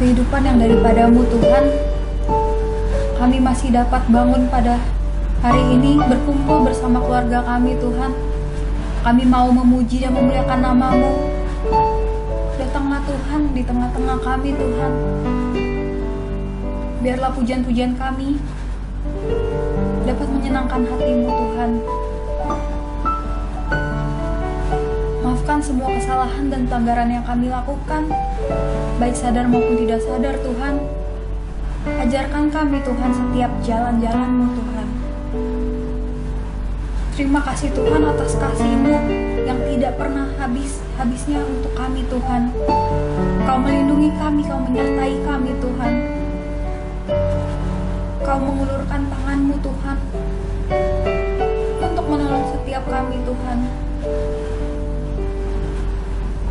kehidupan yang daripadamu Tuhan. Kami masih dapat bangun pada hari ini berkumpul bersama keluarga kami Tuhan. Kami mau memuji dan memuliakan nama-Mu. Datanglah Tuhan di tengah-tengah kami Tuhan. Biarlah pujian-pujian kami dapat menyenangkan hati-Mu Tuhan. Maafkan semua kesalahan dan pelanggaran yang kami lakukan, baik sadar maupun tidak sadar Tuhan. Ajarkan kami Tuhan setiap jalan-jalan-Mu Tuhan. Terima kasih Tuhan atas kasih-Mu yang tidak pernah habisnya untuk kami Tuhan. Kau melindungi kami, Kau menyertai kami Tuhan. Kau mengulurkan tangan-Mu Tuhan untuk menolong setiap kami Tuhan.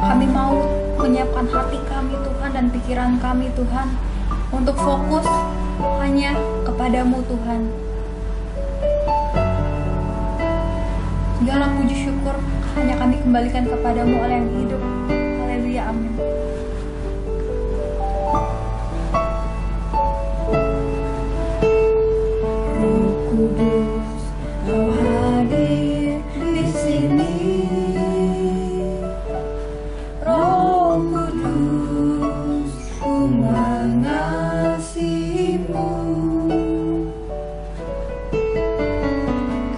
Kami mau menyiapkan hati kami Tuhan dan pikiran kami Tuhan untuk fokus hanya kepadamu Tuhan. Segala puji syukur hanya kami kembalikan kepadamu oleh yang hidup. Haleluya, amin. Roh Kudus, Kau hadir di sini. Roh Kudus, ku mengasihimu.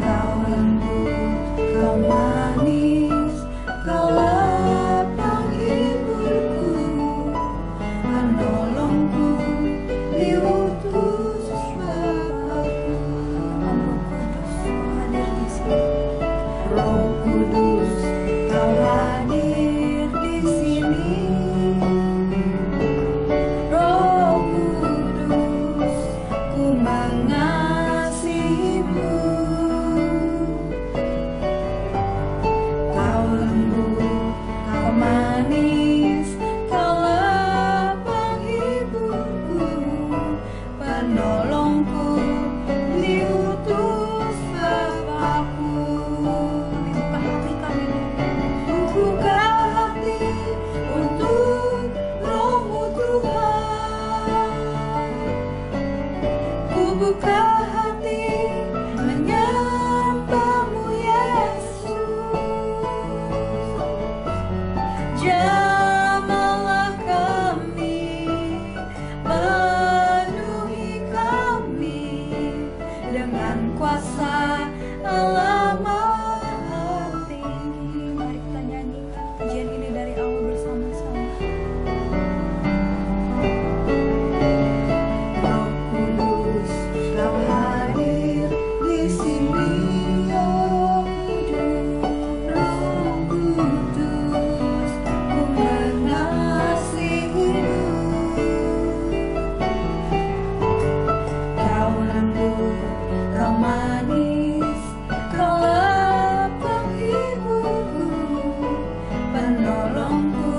Kau lembut, Kau manis, Kaulah penghiburku, penolongku, diutus Bapa-Ku. Roh Kudus, Kau hadir di sini. Roh Kudus, ku mengasihimu. Kau lembut, Kau manis, Kaulah penghiburku, penolongku, diutus Bapa-Ku. Dibuka hati kami, buka hati untuk Roh-Mu Tuhan. Ku buka hati menyembah-Mu Yesus. Jamahlah kami, penuhi kami dengan kuasa Allah Maha Tinggi. Mari kita nyanyikan pujian ini dari awal bersama-sama. Roh Kudus, Kau hadir di sini. Roh Kudus, ku mengasihimu. Kau lembut, Kau manis, Kaulah penghiburku, penolongku,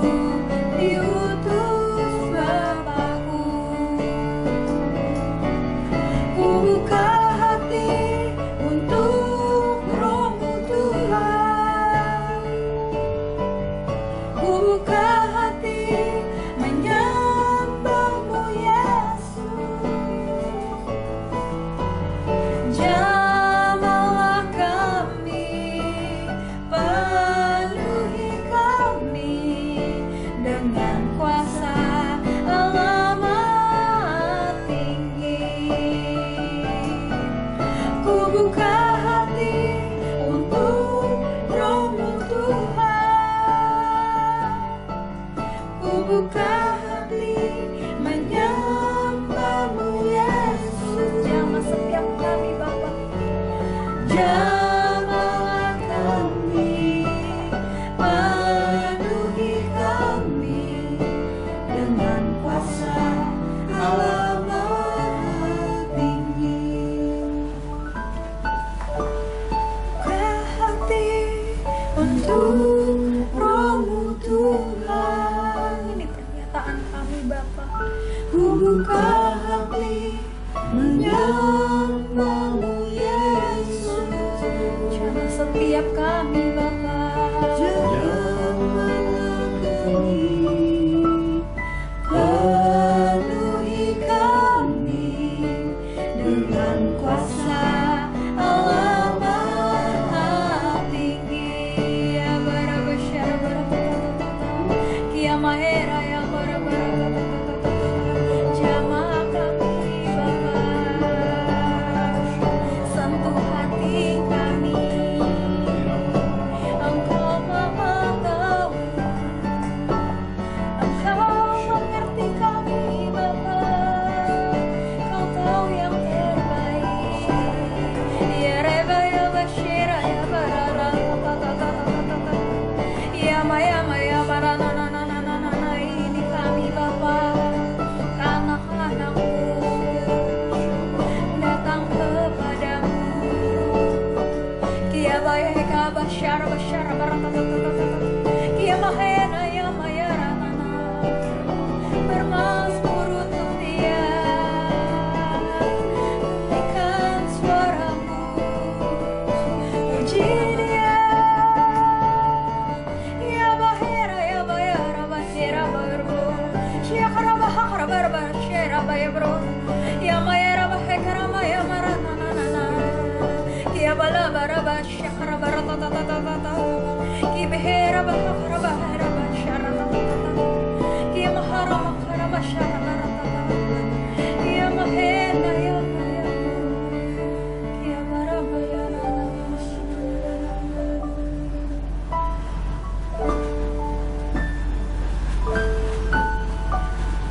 diutus Bapa-Ku. Ku buka hati untuk Roh-Mu Tuhan. Ku buka hati menyembah-Mu Yesus. Jamahlah kami, penuhi kami dengan kuasa Allah Maha Tinggi. Ku buka hati untuk Roh-Mu Tuhan. Ku buka hati menyembah-Mu Yesus. Jamah setiap kami Bapa. Jamahlah kami, penuhi kami dengan kuasa Allah Maha Tinggi. Buka hati untuk Roh-Mu Tuhan. Ini pernyataan kami Bapa. Ku buka hati menyembah-Mu Yesus. Jamah setiap kami Bapa. Jamahlah kami, bala bara basya karabara tata tata tata ki behera bahara bahara basya tata tata ki mahara mahara basya tata tata ki mahena ya ki bara bayana.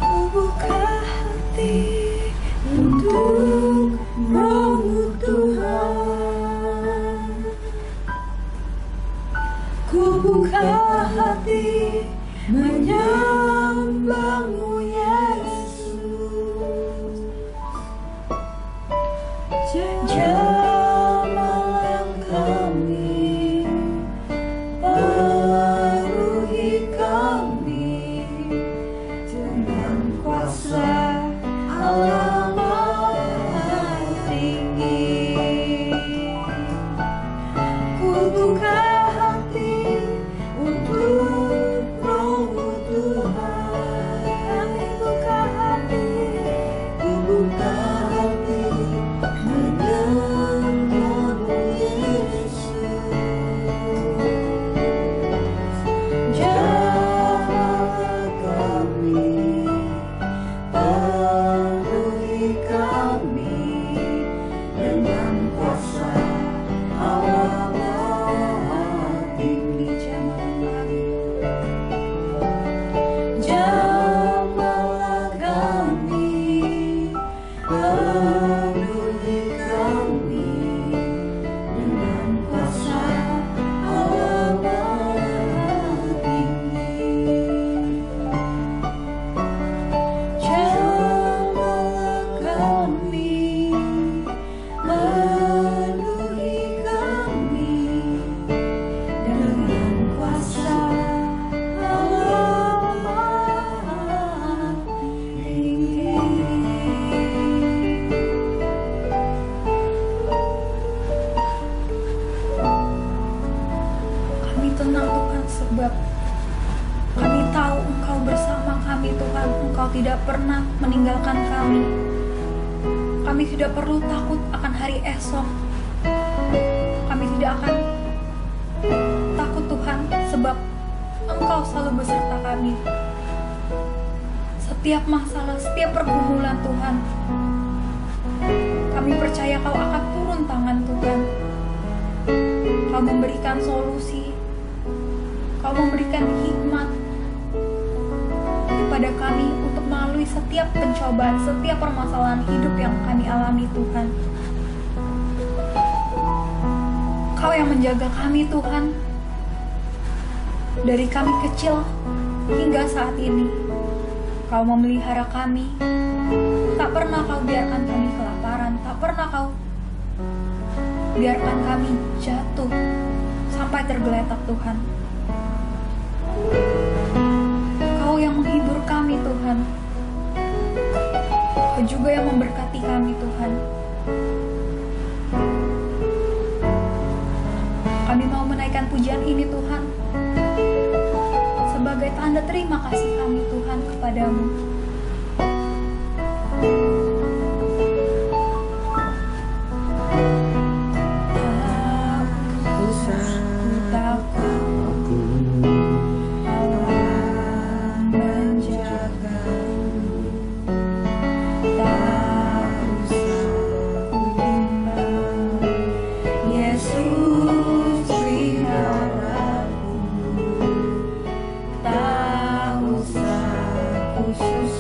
Ku buka hati untuk Roh-Mu Tuhan, ku buka hati menyembah-Mu Yesus. Jamalah kami, penuhi kami dengan kuasa Allah Maha Tinggi. Ku buka hati untuk Roh-Mu Tuhan. Kami buka hati, ku buka hati menyembah-Mu Yesus. Jamalah kami, penuhi kami dengan kuasa Allah Maha Tinggi. Jamalah kami, penuhi kami dengan kuasa Allah Maha Tinggi. Jamalah kami, penuhi kami dengan kuasa Allah Maha Tinggi. Kami tenang Tuhan, sebab kami tahu Engkau bersama kami Tuhan. Engkau tidak pernah meninggalkan kami. Kami tidak perlu takut akan hari esok. Kami tidak akan takut Tuhan, sebab Engkau selalu beserta kami. Setiap masalah, setiap pergumulan Tuhan, kami percaya Kau akan turun tangan Tuhan. Kau memberikan solusi, Kau memberikan hikmat kepada kami untuk melalui setiap pencobaan, setiap permasalahan hidup yang kami alami Tuhan. Kau yang menjaga kami Tuhan, dari kami kecil hingga saat ini. Kau memelihara kami, tak pernah Kau biarkan kami kelaparan, tak pernah Kau biarkan kami jatuh sampai tergeletak Tuhan. Kau yang menghibur kami Tuhan, Kau juga yang memberkati kami Tuhan. Kami mau menaikkan pujian ini Tuhan sebagai tanda terima kasih kami Tuhan kepadamu. Yesus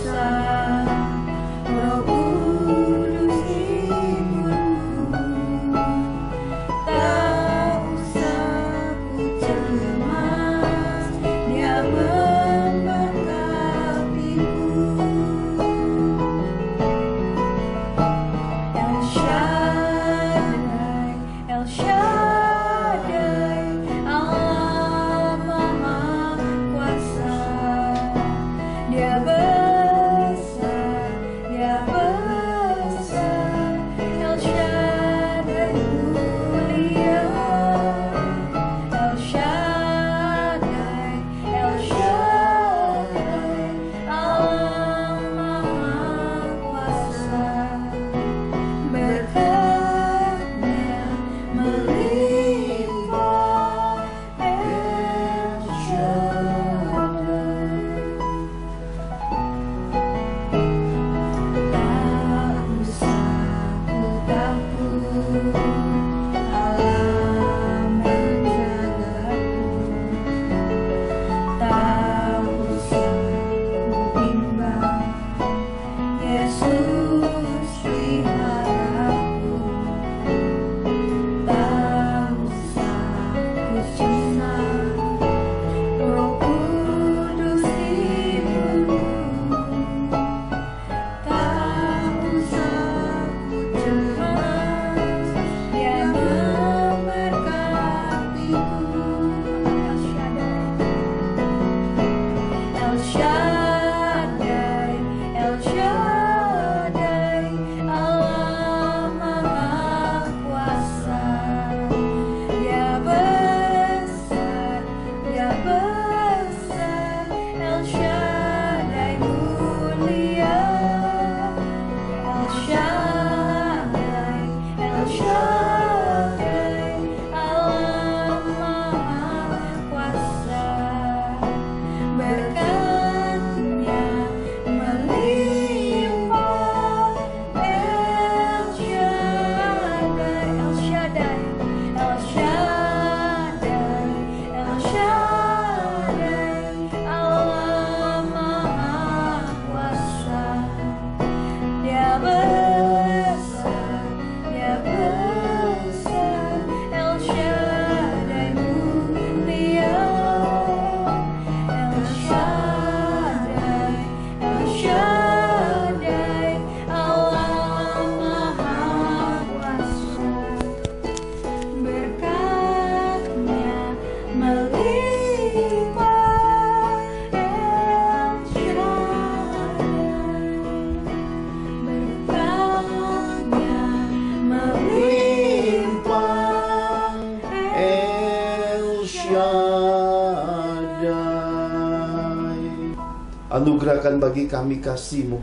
Anugerahkan bagi kami kasih-Mu,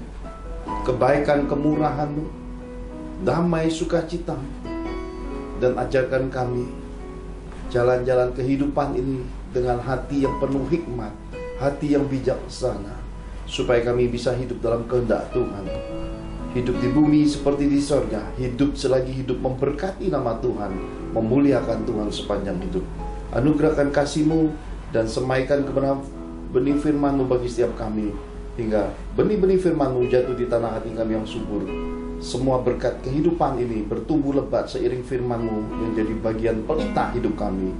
kebaikan kemurahan-Mu, damai sukacita, dan ajarkan kami jalan-jalan kehidupan ini dengan hati yang penuh hikmat, hati yang bijaksana, supaya kami bisa hidup dalam kehendak Tuhan. Hidup di bumi seperti di sorga, hidup selagi hidup memberkati nama Tuhan, memuliakan Tuhan sepanjang hidup. Anugerahkan kasih-Mu dan semaikan kebenaran benih firman-Mu bagi setiap kami, hingga benih-benih firman-Mu jatuh di tanah hati kami yang subur. Semua berkat kehidupan ini bertumbuh lebat seiring firman-Mu yang jadi bagian pelita hidup kami.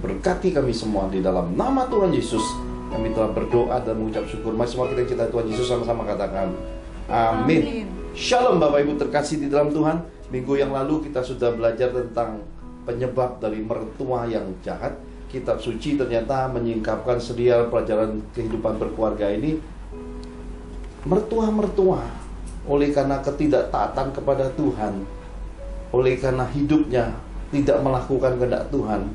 Berkati kami semua di dalam nama Tuhan Yesus. Kami telah berdoa dan mengucap syukur. Mari semua kita cinta Tuhan Yesus sama-sama katakan amin. Shalom Bapak Ibu terkasih di dalam Tuhan. Minggu yang lalu kita sudah belajar tentang penyebab dari mertua yang jahat. Kitab suci ternyata menyingkapkan sedia pelajaran kehidupan berkeluarga ini. Mertua-mertua, oleh karena ketidaktaatan kepada Tuhan, oleh karena hidupnya tidak melakukan kehendak Tuhan,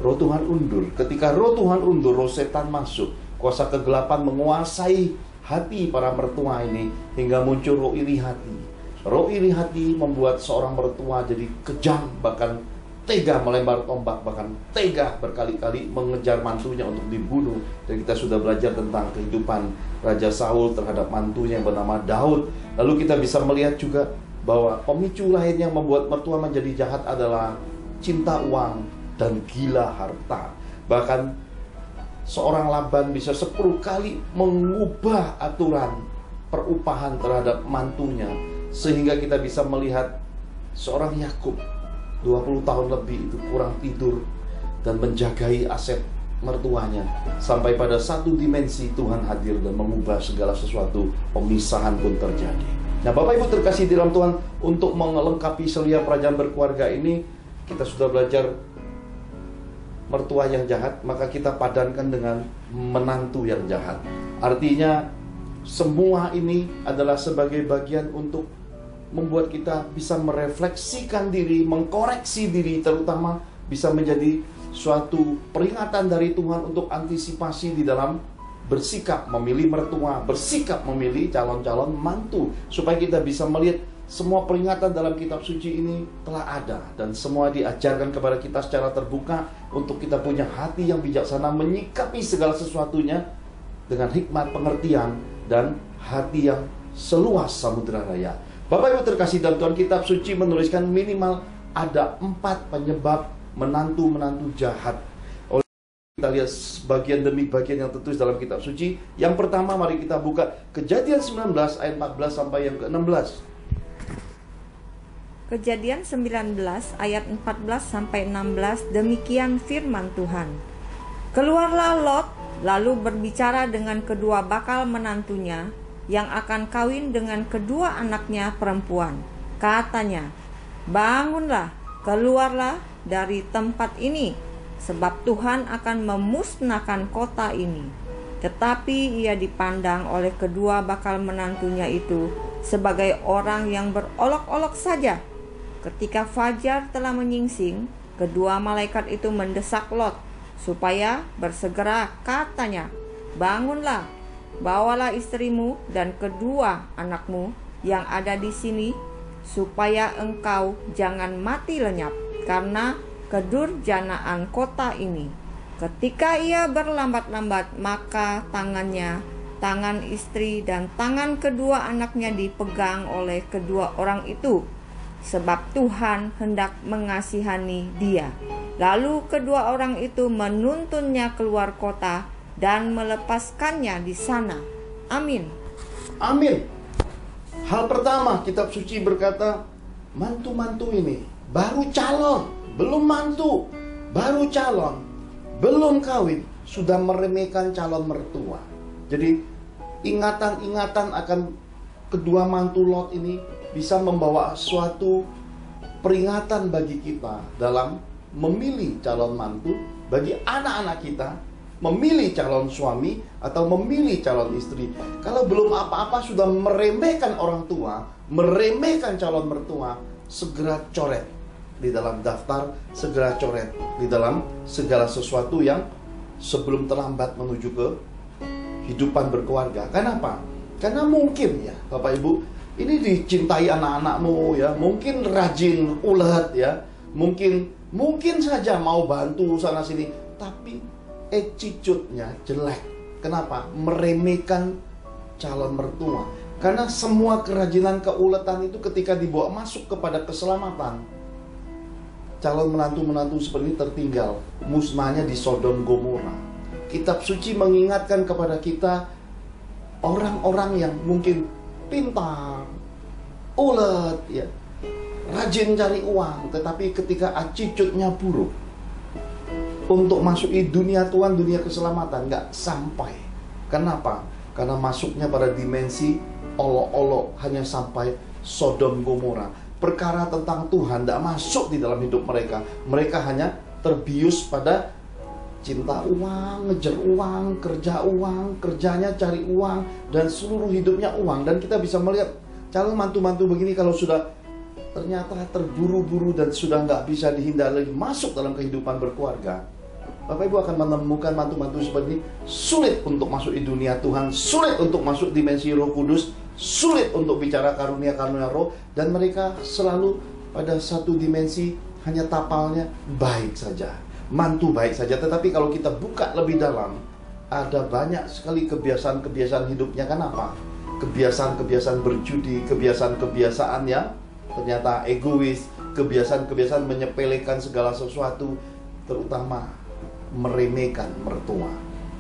roh Tuhan undur. Ketika roh Tuhan undur, roh setan masuk. Kuasa kegelapan menguasai hati para mertua ini, hingga muncul roh iri hati. Roh iri hati membuat seorang mertua jadi kejam, bahkan tega melempar tombak, bahkan tega berkali-kali mengejar mantunya untuk dibunuh. Dan kita sudah belajar tentang kehidupan Raja Saul terhadap mantunya yang bernama Daud. Lalu kita bisa melihat juga bahwa pemicu lain yang membuat mertua menjadi jahat adalah cinta uang dan gila harta. Bahkan seorang Laban bisa 10 kali mengubah aturan perupahan terhadap mantunya, sehingga kita bisa melihat seorang Yakub 20 tahun lebih itu kurang tidur dan menjagai aset mertuanya, sampai pada satu dimensi Tuhan hadir dan mengubah segala sesuatu. Pemisahan pun terjadi. Nah Bapak Ibu terkasih di dalam Tuhan, untuk melengkapi selia perjanjian berkeluarga ini, kita sudah belajar mertua yang jahat, maka kita padankan dengan menantu yang jahat. Artinya semua ini adalah sebagai bagian untuk membuat kita bisa merefleksikan diri, mengkoreksi diri, terutama bisa menjadi suatu peringatan dari Tuhan untuk antisipasi di dalam bersikap memilih mertua, bersikap memilih calon-calon mantu, supaya kita bisa melihat semua peringatan dalam kitab suci ini telah ada, dan semua diajarkan kepada kita secara terbuka untuk kita punya hati yang bijaksana, menyikapi segala sesuatunya dengan hikmat pengertian dan hati yang seluas samudera raya. Bapak Ibu terkasih dalam Tuhan, kitab suci menuliskan minimal ada 4 penyebab menantu-menantu jahat. Oleh kita lihat bagian demi bagian yang tertulis dalam kitab suci. Yang pertama, mari kita buka Kejadian 19 ayat 14 sampai yang ke-16. Kejadian 19 ayat 14 sampai 16, demikian firman Tuhan. Keluarlah Lot, lalu berbicara dengan kedua bakal menantunya yang akan kawin dengan kedua anaknya perempuan. Katanya, bangunlah, keluarlah dari tempat ini, sebab Tuhan akan memusnahkan kota ini. Tetapi ia dipandang oleh kedua bakal menantunya itu sebagai orang yang berolok-olok saja. Ketika fajar telah menyingsing, kedua malaikat itu mendesak Lot supaya bersegera. Katanya, bangunlah, bawalah istrimu dan kedua anakmu yang ada di sini, supaya engkau jangan mati lenyap karena kedurjanaan kota ini. Ketika ia berlambat-lambat, maka tangannya, tangan istri dan tangan kedua anaknya dipegang oleh kedua orang itu, sebab Tuhan hendak mengasihani dia. Lalu kedua orang itu menuntunnya keluar kota dan melepaskannya di sana. Amin. Amin. Hal pertama, kitab suci berkata, mantu-mantu ini baru calon, belum mantu, baru calon, belum kawin, sudah meremehkan calon mertua. Jadi ingatan-ingatan akan kedua mantu Lot ini bisa membawa suatu peringatan bagi kita dalam memilih calon mantu, bagi anak-anak kita memilih calon suami atau memilih calon istri. Kalau belum apa-apa sudah meremehkan orang tua, meremehkan calon mertua, segera coret di dalam daftar, segera coret di dalam segala sesuatu yang sebelum terlambat menuju ke kehidupan berkeluarga. Kenapa? Karena mungkin ya Bapak Ibu, ini dicintai anak-anakmu ya, mungkin rajin, ulet ya, mungkin saja mau bantu sana sini, tapi attitude-nya jelek. Kenapa? Meremehkan calon mertua. Karena semua kerajinan, keuletan itu ketika dibawa masuk kepada keselamatan, calon menantu-menantu seperti ini tertinggal, musnahnya di Sodom Gomora. Kitab suci mengingatkan kepada kita orang-orang yang mungkin pintar, ulet, ya, rajin cari uang, tetapi ketika attitude-nya buruk untuk masuk di dunia Tuhan, dunia keselamatan, nggak sampai. Kenapa? Karena masuknya pada dimensi olok-olok, hanya sampai Sodom Gomora. Perkara tentang Tuhan tidak masuk di dalam hidup mereka. Mereka hanya terbius pada cinta uang, ngejar uang, kerja uang, kerjanya cari uang, dan seluruh hidupnya uang. Dan kita bisa melihat calon mantu-mantu begini kalau sudah ternyata terburu-buru dan sudah nggak bisa dihindari masuk dalam kehidupan berkeluarga, Bapak Ibu akan menemukan mantu-mantu seperti ini sulit untuk masuk di dunia Tuhan, sulit untuk masuk dimensi Roh Kudus, sulit untuk bicara karunia-karunia roh, dan mereka selalu pada satu dimensi hanya tapalnya baik saja, mantu baik saja. Tetapi kalau kita buka lebih dalam, ada banyak sekali kebiasaan-kebiasaan hidupnya. Kenapa? Kebiasaan-kebiasaan berjudi, kebiasaan-kebiasaan yang ternyata egois, kebiasaan-kebiasaan menyepelekan segala sesuatu, terutama meremehkan mertua.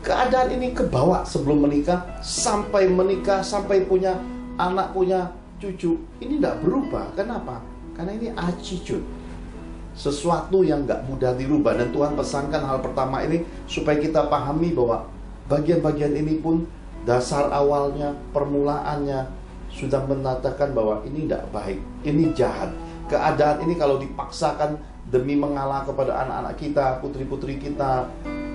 Keadaan ini kebawa sebelum menikah, sampai punya anak, punya cucu. Ini tidak berubah. Kenapa? Karena ini attitude, sesuatu yang nggak mudah dirubah. Dan Tuhan pesankan hal pertama ini supaya kita pahami bahwa bagian-bagian ini pun dasar awalnya, permulaannya sudah mengatakan bahwa ini tidak baik, ini jahat. Keadaan ini kalau dipaksakan demi mengalah kepada anak-anak kita, putri-putri kita,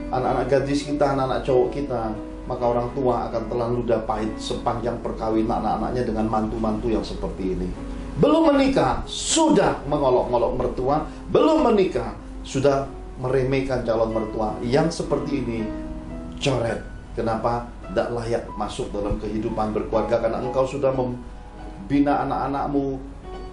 anak-anak gadis kita, anak-anak cowok kita, maka orang tua akan telan ludah pahit sepanjang perkawinan anak-anaknya dengan mantu-mantu yang seperti ini. Belum menikah sudah mengolok-ngolok mertua, belum menikah sudah meremehkan calon mertua. Yang seperti ini coret. Kenapa? Tidak layak masuk dalam kehidupan berkeluarga, karena engkau sudah membina anak-anakmu,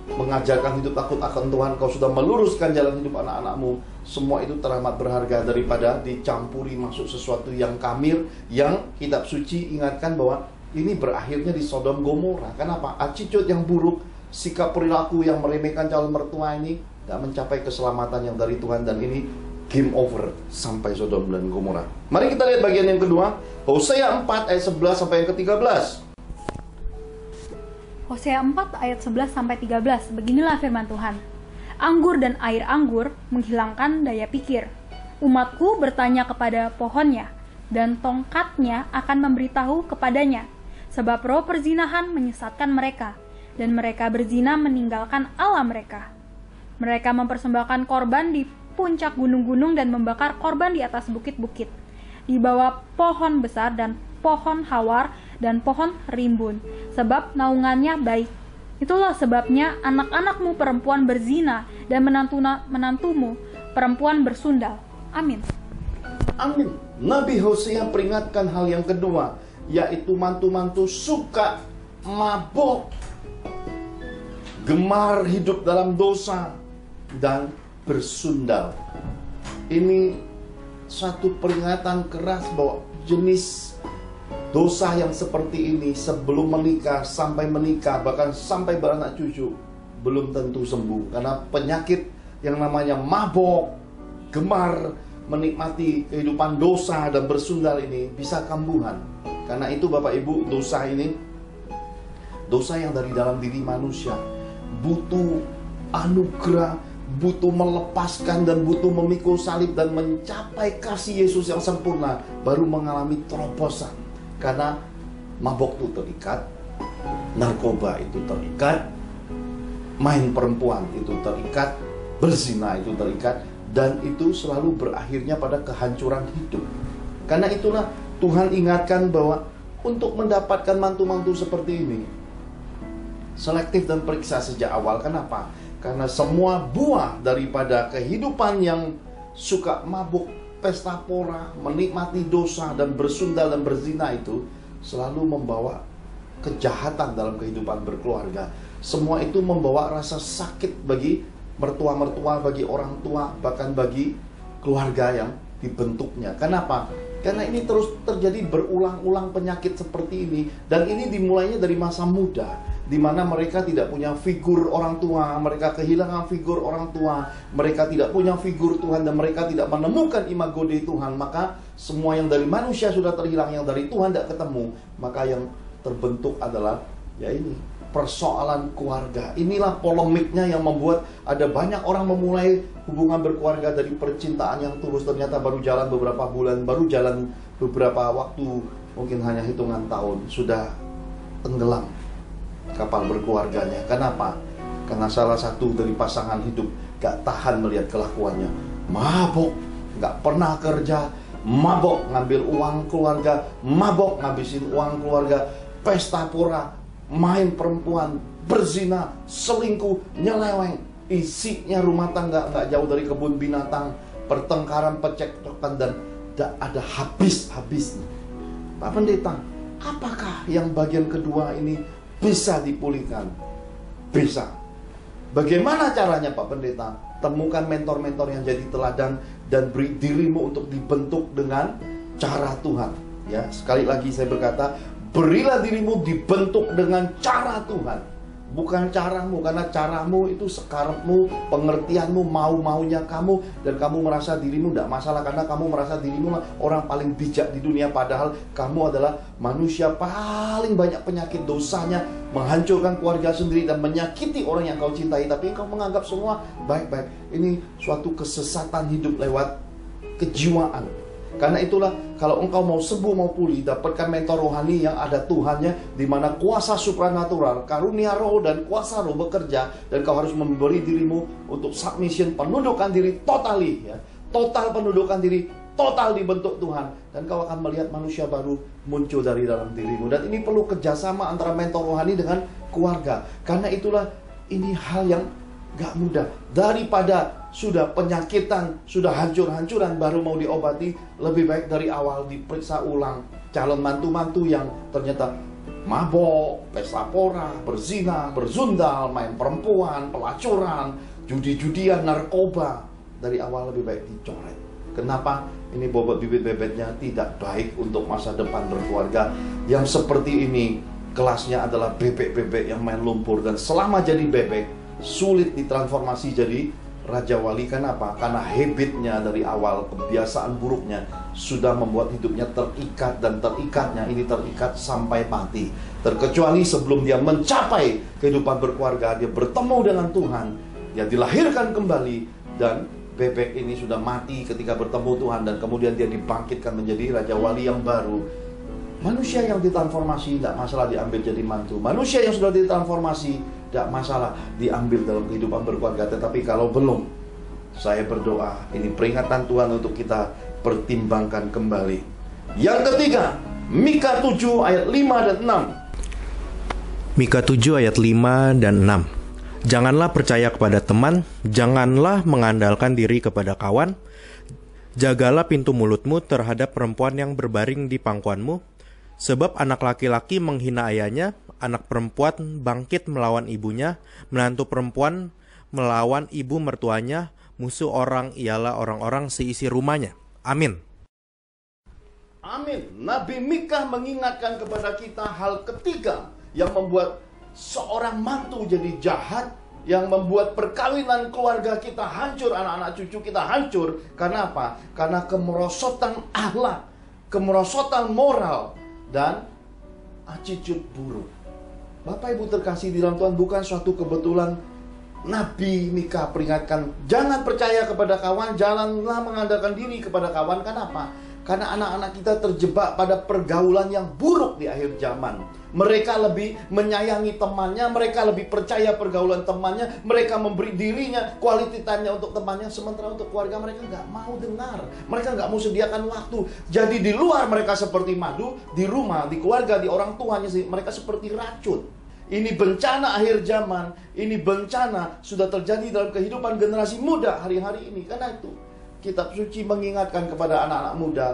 mengajarkan hidup takut akan Tuhan, kau sudah meluruskan jalan hidup anak-anakmu. Semua itu teramat berharga daripada dicampuri masuk sesuatu yang kamir, yang kitab suci ingatkan bahwa ini berakhirnya di Sodom Gomora. Kenapa? Attitude yang buruk, sikap perilaku yang meremehkan calon mertua ini tidak mencapai keselamatan yang dari Tuhan, dan ini game over sampai Sodom dan Gomora. Mari kita lihat bagian yang kedua, Hosea 4 ayat 11 sampai yang ke-13. Hosea 4 ayat 11 sampai 13. Beginilah firman Tuhan. Anggur dan air anggur menghilangkan daya pikir. Umatku bertanya kepada pohonnya, dan tongkatnya akan memberitahu kepadanya. Sebab roh perzinahan menyesatkan mereka, dan mereka berzina meninggalkan Allah mereka. Mereka mempersembahkan korban di puncak gunung-gunung dan membakar korban di atas bukit-bukit, di bawah pohon besar dan pohon hawar dan pohon rimbun, sebab naungannya baik. Itulah sebabnya anak-anakmu perempuan berzina dan menantumu perempuan bersundal. Amin. Amin. Nabi Hosea peringatkan hal yang kedua, yaitu mantu-mantu suka mabok, gemar hidup dalam dosa, dan bersundal. Ini satu peringatan keras bahwa jenis dosa yang seperti ini sebelum menikah, sampai menikah, bahkan sampai beranak cucu, belum tentu sembuh. Karena penyakit yang namanya mabok, gemar menikmati kehidupan dosa dan bersundal ini bisa kambuhan. Karena itu Bapak Ibu, dosa ini, dosa yang dari dalam diri manusia, butuh anugerah, butuh melepaskan dan butuh memikul salib dan mencapai kasih Yesus yang sempurna, baru mengalami terobosan. Karena mabok itu terikat, narkoba itu terikat, main perempuan itu terikat, berzina itu terikat, dan itu selalu berakhirnya pada kehancuran hidup. Karena itulah Tuhan ingatkan bahwa untuk mendapatkan mantu-mantu seperti ini, selektif dan periksa sejak awal. Kenapa? Karena semua buah daripada kehidupan yang suka mabuk, pesta pora, menikmati dosa dan bersundal dan berzina itu selalu membawa kejahatan dalam kehidupan berkeluarga. Semua itu membawa rasa sakit bagi mertua-mertua, bagi orang tua, bahkan bagi keluarga yang dibentuknya. Kenapa? Karena ini terus terjadi berulang-ulang penyakit seperti ini. Dan ini dimulainya dari masa muda, di mana mereka tidak punya figur orang tua, mereka kehilangan figur orang tua, mereka tidak punya figur Tuhan, dan mereka tidak menemukan imago Dei Tuhan. Maka semua yang dari manusia sudah terhilang, yang dari Tuhan tidak ketemu. Maka yang terbentuk adalah ya ini, persoalan keluarga. Inilah polemiknya yang membuat ada banyak orang memulai hubungan berkeluarga dari percintaan yang tulus, ternyata baru jalan beberapa bulan, baru jalan beberapa waktu, mungkin hanya hitungan tahun, sudah tenggelam kapal berkeluarganya. Kenapa? Karena salah satu dari pasangan hidup gak tahan melihat kelakuannya, mabok, gak pernah kerja, mabok ngambil uang keluarga, mabok ngabisin uang keluarga, pesta pora, main perempuan, berzina, selingkuh, nyeleweng, isinya rumah tangga nggak jauh dari kebun binatang, pertengkaran, pecekcokan, dan tidak ada habis-habisnya. Pak Pendeta, apakah yang bagian kedua ini bisa dipulihkan? Bisa. Bagaimana caranya Pak Pendeta? Temukan mentor-mentor yang jadi teladan dan beri dirimu untuk dibentuk dengan cara Tuhan. Ya, sekali lagi saya berkata, berilah dirimu dibentuk dengan cara Tuhan, bukan caramu. Karena caramu itu sekarangmu, pengertianmu, mau-maunya kamu, dan kamu merasa dirimu tidak masalah karena kamu merasa dirimu orang paling bijak di dunia. Padahal kamu adalah manusia paling banyak penyakit dosanya, menghancurkan keluarga sendiri dan menyakiti orang yang kau cintai. Tapi engkau menganggap semua baik-baik. Ini suatu kesesatan hidup lewat kejiwaan. Karena itulah, kalau engkau mau sembuh, mau pulih, dapatkan mentor rohani yang ada Tuhannya, di mana kuasa supranatural, karunia roh dan kuasa roh bekerja, dan kau harus memberi dirimu untuk submission, penundukan diri totally, ya, total penundukan diri, total dibentuk Tuhan, dan kau akan melihat manusia baru muncul dari dalam dirimu. Dan ini perlu kerjasama antara mentor rohani dengan keluarga. Karena itulah, ini hal yang gak mudah. Daripada sudah penyakitan, sudah hancur-hancuran baru mau diobati, lebih baik dari awal diperiksa ulang. Calon mantu-mantu yang ternyata mabok, pesta pora, berzina, berzundal, main perempuan, pelacuran, judi-judian, narkoba, dari awal lebih baik dicoret. Kenapa? Ini bobot bibit bebetnya tidak baik untuk masa depan berkeluarga. Yang seperti ini kelasnya adalah bebek-bebek yang main lumpur, dan selama jadi bebek sulit ditransformasi jadi Raja Wali. Kenapa? Karena habitnya dari awal, kebiasaan buruknya sudah membuat hidupnya terikat, dan terikatnya ini terikat sampai mati. Terkecuali sebelum dia mencapai kehidupan berkeluarga, dia bertemu dengan Tuhan, dia dilahirkan kembali, dan bebek ini sudah mati ketika bertemu Tuhan, dan kemudian dia dibangkitkan menjadi Raja Wali yang baru. Manusia yang ditransformasi tidak masalah diambil jadi mantu. Manusia yang sudah ditransformasi tidak masalah diambil dalam kehidupan berkeluarga. Tetapi kalau belum, saya berdoa, ini peringatan Tuhan untuk kita pertimbangkan kembali. Yang ketiga, Mika 7 ayat 5 dan 6. Mika 7 ayat 5 dan 6. Janganlah percaya kepada teman, janganlah mengandalkan diri kepada kawan. Jagalah pintu mulutmu terhadap perempuan yang berbaring di pangkuanmu. Sebab anak laki-laki menghina ayahnya, anak perempuan bangkit melawan ibunya, menantu perempuan melawan ibu mertuanya, musuh orang ialah orang-orang seisi rumahnya. Amin. Amin. Nabi Mika mengingatkan kepada kita hal ketiga yang membuat seorang mantu jadi jahat, yang membuat perkawinan keluarga kita hancur, anak-anak cucu kita hancur. Karena apa? Karena kemerosotan akhlak, kemerosotan moral, dan attitude buruk. Bapak Ibu terkasih di dalam Tuhan, bukan suatu kebetulan Nabi Mika peringatkan, jangan percaya kepada kawan, janganlah mengandalkan diri kepada kawan. Kenapa? Karena anak-anak kita terjebak pada pergaulan yang buruk di akhir zaman. Mereka lebih menyayangi temannya, mereka lebih percaya pergaulan temannya, mereka memberi dirinya, quality time-nya untuk temannya, sementara untuk keluarga mereka nggak mau dengar, mereka nggak mau sediakan waktu. Jadi di luar mereka seperti madu, di rumah, di keluarga, di orang tuanya mereka seperti racun. Ini bencana akhir zaman, ini bencana sudah terjadi dalam kehidupan generasi muda hari-hari ini. Karena itu, Kitab suci mengingatkan kepada anak-anak muda,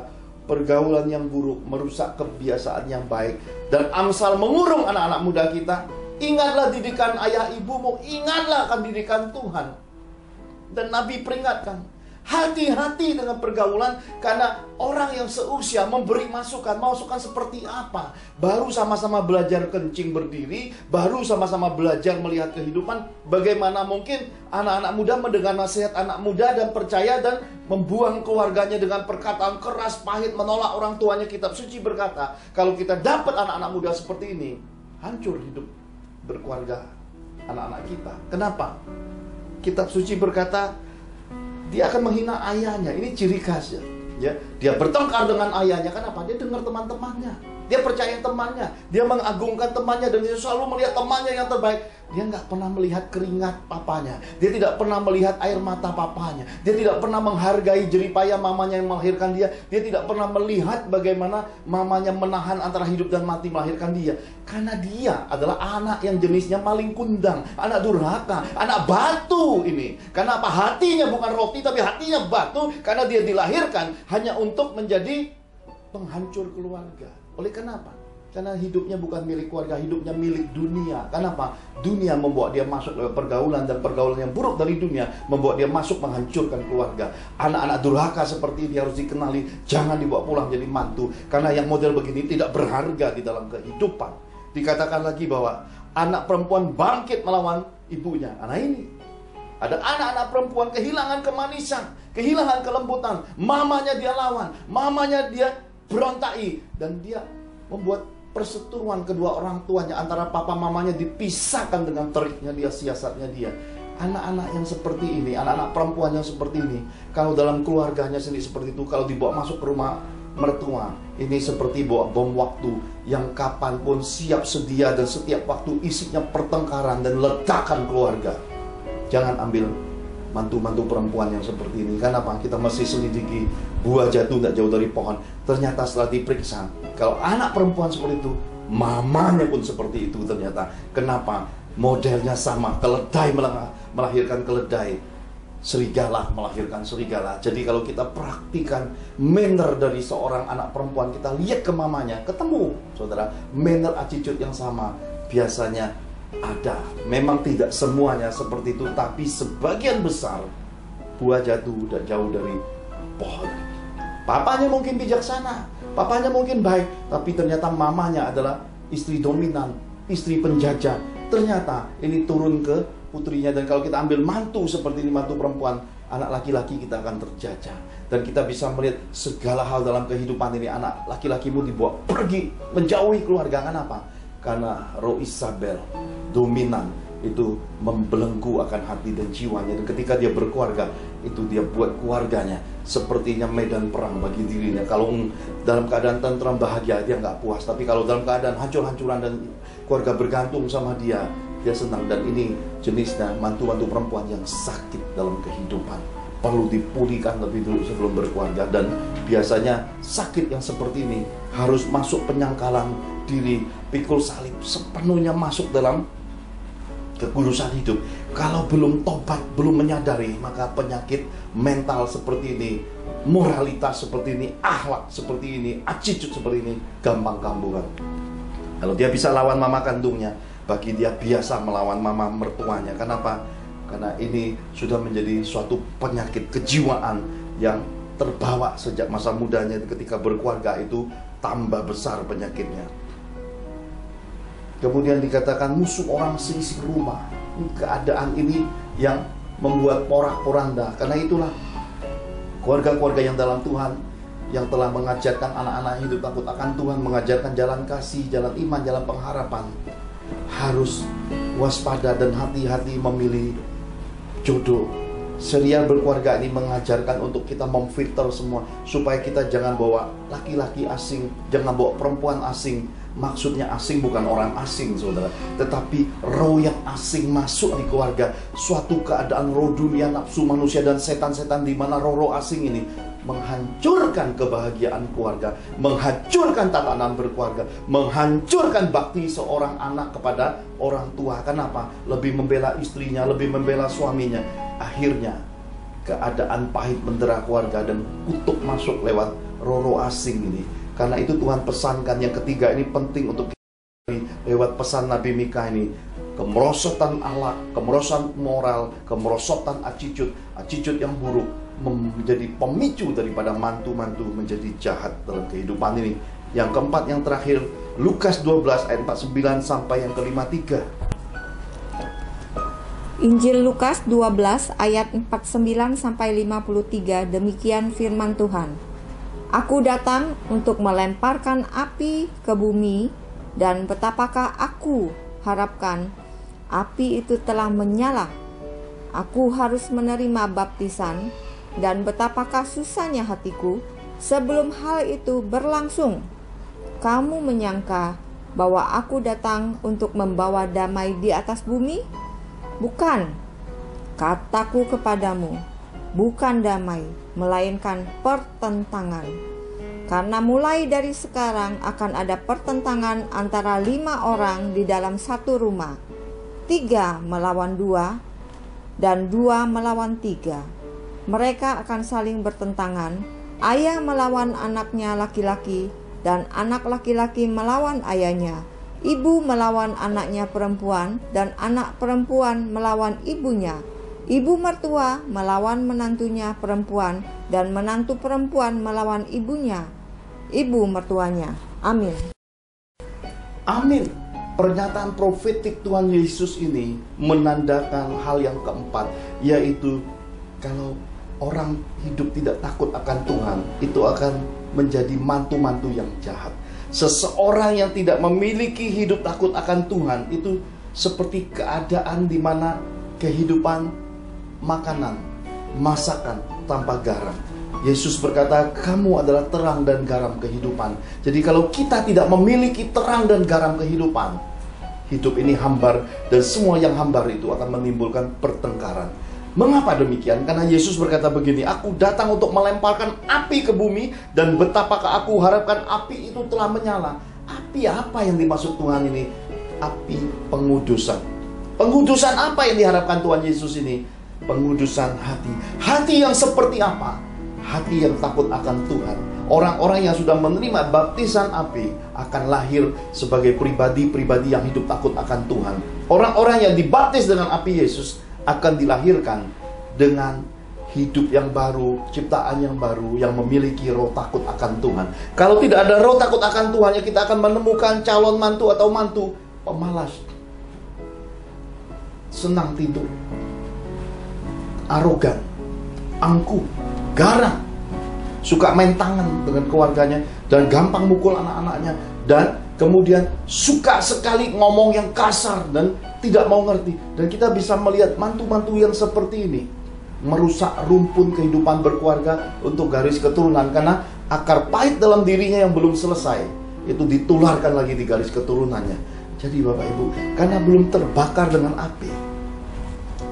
pergaulan yang buruk merusak kebiasaan yang baik. Dan Amsal mengurung anak-anak muda kita, ingatlah didikan ayah ibumu, ingatlah akan didikan Tuhan. Dan Nabi peringatkan, hati-hati dengan pergaulan, karena orang yang seusia memberi masukan seperti apa. Baru sama-sama belajar kencing berdiri, baru sama-sama belajar melihat kehidupan. Bagaimana mungkin anak-anak muda mendengar nasihat anak muda dan percaya dan membuang keluarganya dengan perkataan keras, pahit, menolak orang tuanya. Kitab suci berkata, kalau kita dapat anak-anak muda seperti ini, hancur hidup berkeluarga anak-anak kita. Kenapa? Kitab suci berkata, dia akan menghina ayahnya. Ini ciri khas ya. Dia bertengkar dengan ayahnya. Kenapa? Dia dengar teman-temannya. Dia percaya temannya. Dia mengagungkan temannya. Dan dia selalu melihat temannya yang terbaik. Dia nggak pernah melihat keringat papanya. Dia tidak pernah melihat air mata papanya. Dia tidak pernah menghargai jeripaya mamanya yang melahirkan dia. Dia tidak pernah melihat bagaimana mamanya menahan antara hidup dan mati melahirkan dia. Karena dia adalah anak yang jenisnya maling kundang, anak durhaka, anak batu ini. Karena apa? Hatinya bukan roti, tapi hatinya batu. Karena dia dilahirkan hanya untuk menjadi penghancur keluarga. Oleh kenapa? Karena hidupnya bukan milik keluarga, hidupnya milik dunia. Kenapa? Dunia membawa dia masuk lewat pergaulan, dan pergaulan yang buruk dari dunia membawa dia masuk menghancurkan keluarga. Anak-anak durhaka seperti ini harus dikenali, jangan dibawa pulang jadi mantu. Karena yang model begini tidak berharga di dalam kehidupan. Dikatakan lagi bahwa anak perempuan bangkit melawan ibunya. Nah ini, ada anak-anak perempuan kehilangan kemanisan, kehilangan kelembutan. Mamanya dia lawan, mamanya dia berontai, dan dia membuat perseteruan kedua orang tuanya, antara papa mamanya dipisahkan dengan teriknya dia, siasatnya dia. Anak-anak yang seperti ini, anak-anak perempuan yang seperti ini, kalau dalam keluarganya sendiri seperti itu, kalau dibawa masuk ke rumah mertua, ini seperti bawa bom waktu yang kapanpun siap sedia, dan setiap waktu isinya pertengkaran dan ledakan keluarga. Jangan ambil mantu-mantu perempuan yang seperti ini. Kenapa? Kita masih selidiki, buah jatuh tidak jauh dari pohon. Ternyata setelah diperiksa, kalau anak perempuan seperti itu, mamanya pun seperti itu ternyata. Kenapa? Modelnya sama, keledai melahirkan keledai, serigala melahirkan serigala. Jadi kalau kita praktikan manner dari seorang anak perempuan, kita lihat ke mamanya, ketemu, saudara, manner attitude yang sama. Biasanya ada, memang tidak semuanya seperti itu, tapi sebagian besar buah jatuh dan jauh dari pohon. Papanya mungkin bijaksana, papanya mungkin baik, tapi ternyata mamanya adalah istri dominan, istri penjajah. Ternyata ini turun ke putrinya. Dan kalau kita ambil mantu seperti ini, mantu perempuan, anak laki-laki kita akan terjajah. Dan kita bisa melihat segala hal dalam kehidupan ini. Anak laki-lakimu dibawa pergi, menjauhi keluarga. Kenapa? Karena roh Isabel dominan itu membelenggu akan hati dan jiwanya. Dan ketika dia berkeluarga, itu dia buat keluarganya sepertinya medan perang bagi dirinya. Kalau dalam keadaan tentram bahagia, dia nggak puas. Tapi kalau dalam keadaan hancur-hancuran dan keluarga bergantung sama dia, dia senang. Dan ini jenisnya mantu-mantu perempuan yang sakit dalam kehidupan, perlu dipulihkan lebih dulu sebelum berkeluarga. Dan biasanya sakit yang seperti ini harus masuk penyangkalan diri, pikul salib, sepenuhnya masuk dalam kekudusan hidup. Kalau belum tobat, belum menyadari, maka penyakit mental seperti ini, moralitas seperti ini, akhlak seperti ini, attitude seperti ini gampang kambuhan. Kalau dia bisa lawan mama kandungnya, bagi dia biasa melawan mama mertuanya. Kenapa? Karena ini sudah menjadi suatu penyakit kejiwaan yang terbawa sejak masa mudanya. Ketika berkeluarga itu tambah besar penyakitnya. Kemudian dikatakan musuh orang seisi rumah. Keadaan ini yang membuat porak-poranda. Karena itulah keluarga-keluarga yang dalam Tuhan, yang telah mengajarkan anak-anak hidup takut akan Tuhan, mengajarkan jalan kasih, jalan iman, jalan pengharapan, harus waspada dan hati-hati memilih jodoh. Serial berkeluarga ini mengajarkan untuk kita memfilter semua, supaya kita jangan bawa laki-laki asing, jangan bawa perempuan asing. Maksudnya asing bukan orang asing, saudara, tetapi roh yang asing masuk di keluarga. Suatu keadaan roh dunia, nafsu manusia, dan setan-setan di mana roh-roh asing ini menghancurkan kebahagiaan keluarga, menghancurkan tatanan berkeluarga, menghancurkan bakti seorang anak kepada orang tua. Kenapa? Lebih membela istrinya, lebih membela suaminya. Akhirnya keadaan pahit mendera keluarga dan kutuk masuk lewat roh asing ini. Karena itu Tuhan pesankan yang ketiga ini penting untuk kita lewat pesan Nabi Mika ini. Kemerosotan akhlak, kemerosotan moral, kemerosotan attitude yang buruk menjadi pemicu daripada mantu-mantu menjadi jahat dalam kehidupan ini. Yang keempat, yang terakhir, Lukas 12 ayat 49 sampai yang ke-53. Injil Lukas 12 ayat 49 sampai 53, demikian firman Tuhan. Aku datang untuk melemparkan api ke bumi, dan betapakah aku harapkan api itu telah menyala. Aku harus menerima baptisan, dan betapakah susahnya hatiku sebelum hal itu berlangsung. Kamu menyangka bahwa aku datang untuk membawa damai di atas bumi? Bukan, kataku kepadamu, bukan damai, melainkan pertentangan. Karena mulai dari sekarang akan ada pertentangan antara 5 orang di dalam satu rumah, 3 melawan 2, dan 2 melawan 3. Mereka akan saling bertentangan, ayah melawan anaknya laki-laki, dan anak laki-laki melawan ayahnya, ibu melawan anaknya perempuan, dan anak perempuan melawan ibunya, ibu mertua melawan menantunya perempuan, dan menantu perempuan melawan ibunya, ibu mertuanya. Amin. Amin. Pernyataan profetik Tuhan Yesus ini menandakan hal yang keempat, yaitu kalau orang hidup tidak takut akan Tuhan, itu akan menjadi mantu-mantu yang jahat. Seseorang yang tidak memiliki hidup takut akan Tuhan itu seperti keadaan di mana kehidupan makanan, masakan tanpa garam. Yesus berkata, kamu adalah terang dan garam kehidupan. Jadi kalau kita tidak memiliki terang dan garam kehidupan, hidup ini hambar, dan semua yang hambar itu akan menimbulkan pertengkaran. Mengapa demikian? Karena Yesus berkata begini, aku datang untuk melemparkan api ke bumi, dan betapakah aku harapkan api itu telah menyala. Api apa yang dimaksud Tuhan ini? Api pengudusan. Pengudusan apa yang diharapkan Tuhan Yesus ini? Pengudusan hati. Hati yang seperti apa? Hati yang takut akan Tuhan. Orang-orang yang sudah menerima baptisan api akan lahir sebagai pribadi-pribadi yang hidup takut akan Tuhan. Orang-orang yang dibaptis dengan api Yesus akan dilahirkan dengan hidup yang baru, ciptaan yang baru, yang memiliki roh takut akan Tuhan. Kalau tidak ada roh takut akan Tuhan, ya kita akan menemukan calon mantu atau mantu pemalas, senang tidur, arogan, angkuh, garang, suka main tangan dengan keluarganya, dan gampang mukul anak-anaknya, dan kemudian suka sekali ngomong yang kasar dan tidak mau ngerti. Dan kita bisa melihat mantu-mantu yang seperti ini merusak rumpun kehidupan berkeluarga untuk garis keturunan, karena akar pahit dalam dirinya yang belum selesai itu ditularkan lagi di garis keturunannya. Jadi Bapak Ibu, karena belum terbakar dengan api,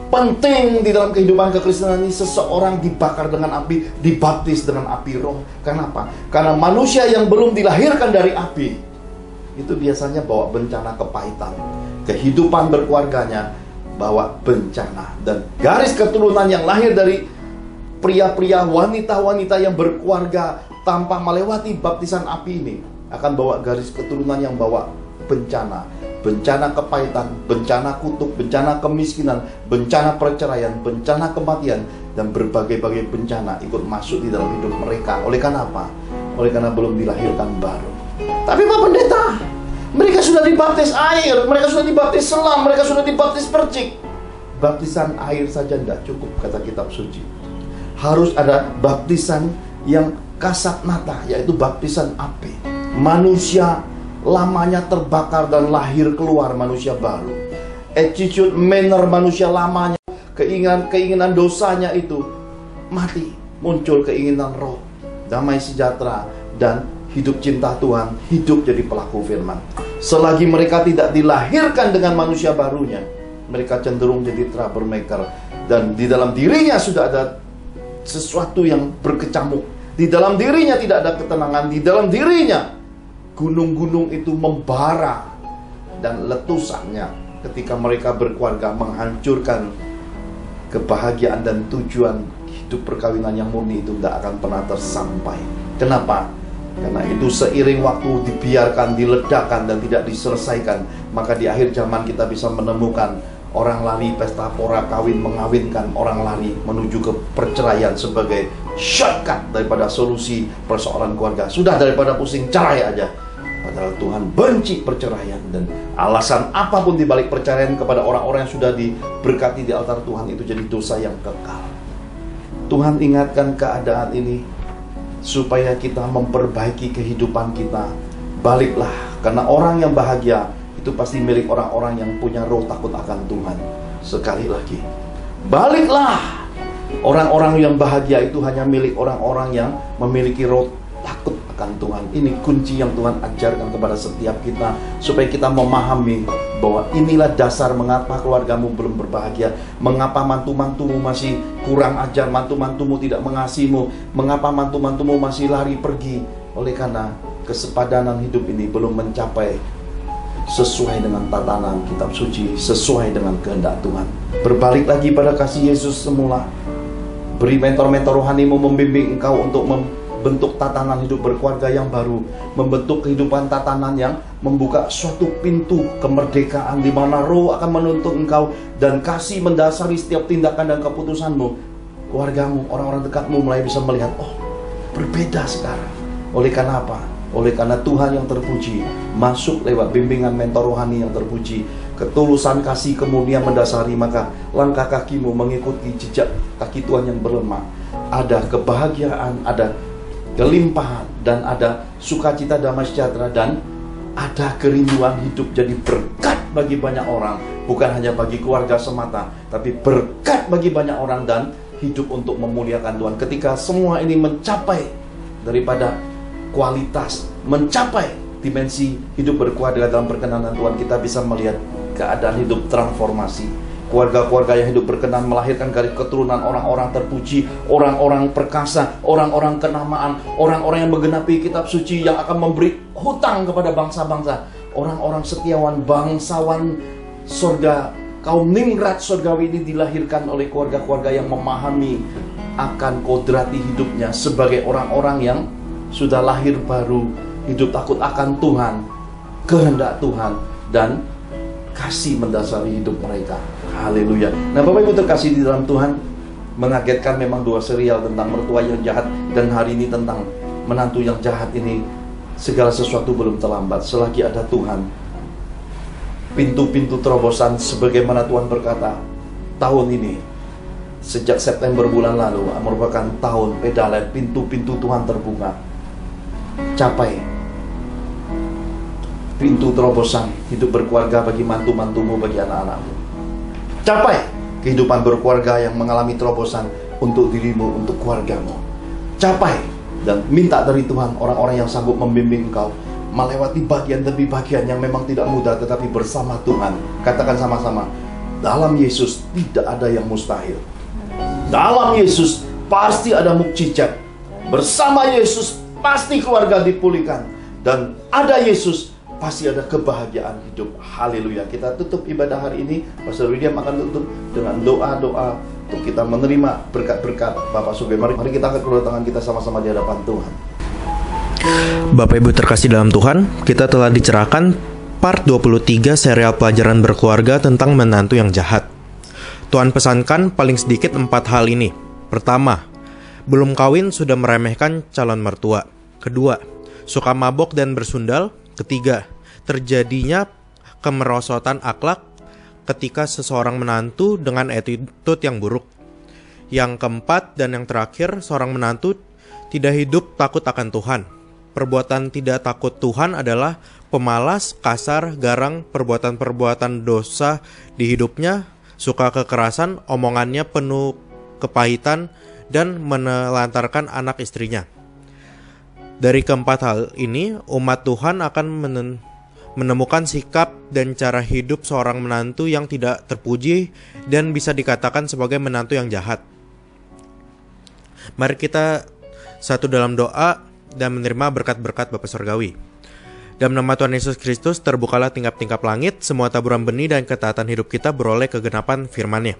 penting di dalam kehidupan kekristenan ini seseorang dibakar dengan api, dibaptis dengan api roh. Kenapa? Karena manusia yang belum dilahirkan dari api itu biasanya bawa bencana kepahitan. Kehidupan berkeluarganya bawa bencana, dan garis keturunan yang lahir dari pria-pria, wanita-wanita yang berkeluarga tanpa melewati baptisan api ini akan bawa garis keturunan yang bawa bencana. Bencana kepahitan, bencana kutuk, bencana kemiskinan, bencana perceraian, bencana kematian, dan berbagai-bagai bencana ikut masuk di dalam hidup mereka. Oleh karena apa? Oleh karena belum dilahirkan baru. Tapi Pak Pendeta, mereka sudah dibaptis air, mereka sudah dibaptis selam, mereka sudah dibaptis percik. Baptisan air saja tidak cukup, kata kitab suci. Harus ada baptisan yang kasat mata, yaitu baptisan api. Manusia lamanya terbakar dan lahir keluar manusia baru. Attitude, manner manusia lamanya, keinginan dosanya itu mati. Muncul keinginan roh, damai sejahtera, dan hidup cinta Tuhan, hidup jadi pelaku firman. Selagi mereka tidak dilahirkan dengan manusia barunya, mereka cenderung jadi troublemaker. Dan di dalam dirinya sudah ada sesuatu yang berkecamuk. Di dalam dirinya tidak ada ketenangan. Di dalam dirinya gunung-gunung itu membara. Dan letusannya ketika mereka berkeluarga menghancurkan kebahagiaan dan tujuan hidup perkawinan yang murni itu tidak akan pernah tersampai. Kenapa? Karena itu seiring waktu dibiarkan, diledakkan dan tidak diselesaikan, maka di akhir zaman kita bisa menemukan orang lari pesta pora kawin mengawinkan, orang lari menuju ke perceraian sebagai shortcut daripada solusi persoalan keluarga. Sudah, daripada pusing cerai aja. Padahal Tuhan benci perceraian, dan alasan apapun di balik perceraian kepada orang-orang yang sudah diberkati di altar Tuhan itu jadi dosa yang kekal. Tuhan ingatkan keadaan ini supaya kita memperbaiki kehidupan kita. Baliklah, karena orang yang bahagia itu pasti milik orang-orang yang punya roh takut akan Tuhan. Sekali lagi, baliklah. Orang-orang yang bahagia itu hanya milik orang-orang yang memiliki roh takut akan Tuhan. Ini kunci yang Tuhan ajarkan kepada setiap kita, supaya kita memahami bahwa inilah dasar mengapa keluargamu belum berbahagia, mengapa mantu-mantumu masih kurang ajar, mantu-mantumu tidak mengasihimu, mengapa mantu-mantumu masih lari pergi. Oleh karena kesepadanan hidup ini belum mencapai sesuai dengan tatanan kitab suci, sesuai dengan kehendak Tuhan. Berbalik lagi pada kasih Yesus semula. Beri mentor-mentor rohanimu membimbing engkau untuk membentuk tatanan hidup berkeluarga yang baru, membentuk kehidupan tatanan yang membuka suatu pintu kemerdekaan di mana roh akan menuntun engkau dan kasih mendasari setiap tindakan dan keputusanmu. Keluargamu, orang-orang dekatmu mulai bisa melihat, oh, berbeda sekarang. Oleh karena apa? Oleh karena Tuhan yang terpuji masuk lewat bimbingan mentor rohani yang terpuji, ketulusan kasih kemuliaan mendasari, maka langkah kakimu mengikuti jejak kaki Tuhan yang berlemah. Ada kebahagiaan, ada kelimpahan, dan ada sukacita damai sejahtera, dan ada kerinduan hidup jadi berkat bagi banyak orang, bukan hanya bagi keluarga semata, tapi berkat bagi banyak orang dan hidup untuk memuliakan Tuhan. Ketika semua ini mencapai daripada kualitas, mencapai dimensi hidup berkeluarga dalam perkenanan Tuhan, kita bisa melihat keadaan hidup transformasi. Keluarga-keluarga yang hidup berkenan melahirkan garis keturunan orang-orang terpuji, orang-orang perkasa, orang-orang kenamaan, orang-orang yang menggenapi kitab suci, yang akan memberi hutang kepada bangsa-bangsa, orang-orang setiawan, bangsawan surga. Kaum ningrat surgawi ini dilahirkan oleh keluarga-keluarga yang memahami akan kodrati hidupnya sebagai orang-orang yang sudah lahir baru, hidup takut akan Tuhan, kehendak Tuhan, dan kasih mendasari hidup mereka. Haleluya. Nah, Bapak Ibu terkasih di dalam Tuhan, mengagetkan memang 2 serial tentang mertua yang jahat, dan hari ini tentang menantu yang jahat ini. Segala sesuatu belum terlambat selagi ada Tuhan. Pintu-pintu terobosan sebagaimana Tuhan berkata, tahun ini sejak September bulan lalu merupakan tahun pedalet, pintu-pintu Tuhan terbuka. Capai pintu terobosan hidup berkeluarga bagi mantu-mantumu, bagi anak-anakmu. Capai kehidupan berkeluarga yang mengalami terobosan untuk dirimu, untuk keluargamu. Capai dan minta dari Tuhan orang-orang yang sanggup membimbing engkau melewati bagian demi bagian yang memang tidak mudah, tetapi bersama Tuhan. Katakan sama-sama, dalam Yesus tidak ada yang mustahil. Dalam Yesus pasti ada mukjizat. Bersama Yesus pasti keluarga dipulihkan, dan ada Yesus pasti ada kebahagiaan hidup. Haleluya. Kita tutup ibadah hari ini. Pastor William akan tutup dengan doa-doa untuk kita menerima berkat-berkat Bapak Surga. Mari kita angkat kedua tangan kita sama-sama di hadapan Tuhan. Bapak Ibu terkasih dalam Tuhan, kita telah dicerahkan part 23 serial pelajaran berkeluarga tentang menantu yang jahat. Tuhan pesankan paling sedikit 4 hal ini. Pertama, belum kawin sudah meremehkan calon mertua. Kedua, suka mabok dan bersundal. Ketiga, terjadinya kemerosotan akhlak ketika seseorang menantu dengan attitude yang buruk. Yang keempat dan yang terakhir, seorang menantu tidak hidup takut akan Tuhan. Perbuatan tidak takut Tuhan adalah pemalas, kasar, garang, perbuatan-perbuatan dosa di hidupnya, suka kekerasan, omongannya penuh kepahitan, dan menelantarkan anak istrinya. Dari keempat hal ini, umat Tuhan akan menemukan sikap dan cara hidup seorang menantu yang tidak terpuji dan bisa dikatakan sebagai menantu yang jahat. Mari kita satu dalam doa dan menerima berkat-berkat Bapa Surgawi. Dalam nama Tuhan Yesus Kristus, terbukalah tingkap-tingkap langit, semua taburan benih dan ketaatan hidup kita beroleh kegenapan firman-Nya.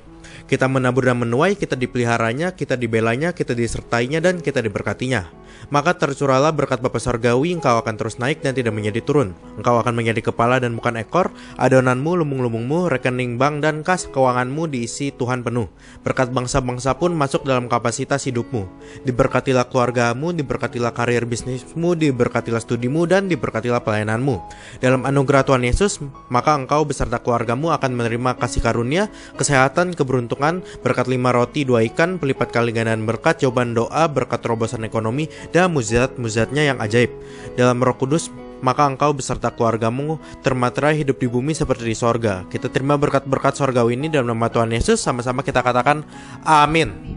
Kita menabur dan menuai, kita dipeliharanya, kita dibelanya, kita disertainya, dan kita diberkatinya. Maka tercurahlah berkat Bapa Sorgawi, engkau akan terus naik dan tidak menjadi turun. Engkau akan menjadi kepala dan bukan ekor, adonanmu, lumbung-lumbungmu, rekening bank dan kas keuanganmu diisi Tuhan penuh. Berkat bangsa-bangsa pun masuk dalam kapasitas hidupmu. Diberkatilah keluargamu, diberkatilah karir bisnismu, diberkatilah studimu, dan diberkatilah pelayananmu. Dalam anugerah Tuhan Yesus, maka engkau beserta keluargamu akan menerima kasih karunia, kesehatan, keberuntungan, berkat 5 roti 2 ikan, pelipat kali gandaan berkat, jawaban doa, berkat terobosan ekonomi, dan mujizat-mujizatnya yang ajaib. Dalam Roh Kudus, maka engkau beserta keluargamu termaterai hidup di bumi seperti di sorga. Kita terima berkat-berkat sorgawi ini dalam nama Tuhan Yesus. Sama-sama kita katakan amin.